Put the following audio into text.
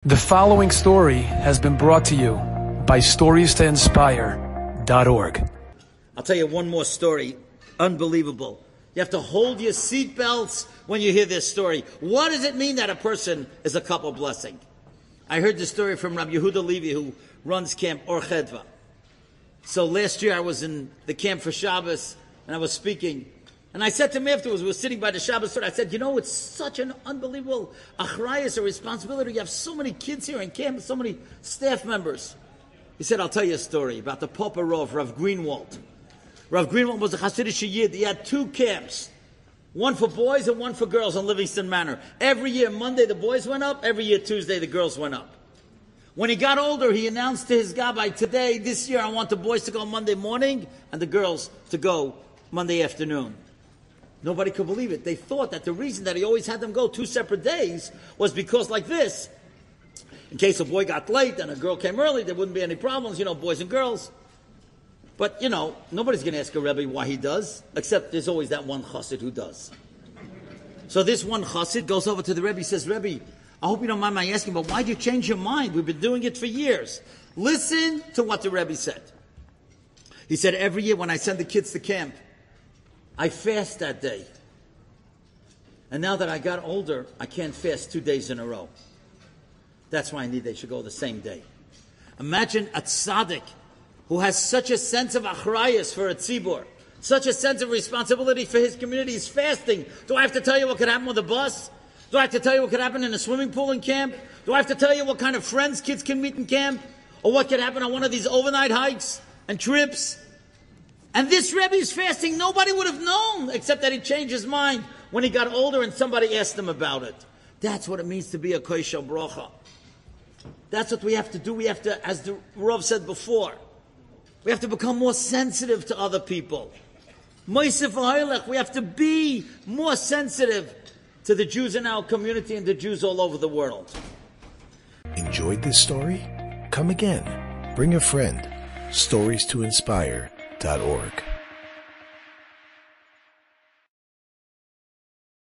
The following story has been brought to you by StoriesToInspire.org. I'll tell you one more story. Unbelievable. You have to hold your seatbelts when you hear this story. What does it mean that a person is a couple blessing? I heard this story from Rabbi Yehuda Levi, who runs Camp Or Chedva. So last year I was in the camp for Shabbos, and I was speaking. And I said to him afterwards, we were sitting by the Shabbos store, I said, it's such an unbelievable achrayus, a responsibility. You have so many kids here in camp, so many staff members. He said, I'll tell you a story about the Papa Rav Greenwald. Rav Greenwald was a Hasidic Yid. He had two camps, one for boys and one for girls on Livingston Manor. Every year, Monday, the boys went up. Every year, Tuesday, the girls went up. When he got older, he announced to his Gabbai, this year, I want the boys to go Monday morning and the girls to go Monday afternoon. Nobody could believe it. They thought that the reason that he always had them go 2 separate days was because like this. In case a boy got late and a girl came early, there wouldn't be any problems, boys and girls. But, nobody's going to ask a Rebbe why he does, except there's always that one chassid who does. So this one chassid goes over to the Rebbe, says, Rebbe, I hope you don't mind my asking, but why'd you change your mind? We've been doing it for years. Listen to what the Rebbe said. He said, every year when I send the kids to camp, I fast that day. And now that I got older, I can't fast 2 days in a row. That's why they should go the same day. Imagine a tzaddik who has such a sense of achrayus for a tzibur, such a sense of responsibility for his community. He's fasting. Do I have to tell you what could happen with a bus? Do I have to tell you what could happen in a swimming pool in camp? Do I have to tell you what kind of friends kids can meet in camp? Or what could happen on one of these overnight hikes and trips? And this Rebbe is fasting. Nobody would have known, except that he changed his mind when he got older and somebody asked him about it. That's what it means to be a koishel brocha. That's what we have to do. We have to, as the Rav said before, we have to become more sensitive to other people. Moisef v'hoilech, we have to be more sensitive to the Jews in our community and the Jews all over the world. Enjoyed this story? Come again. Bring a friend. StoriesToInspire.org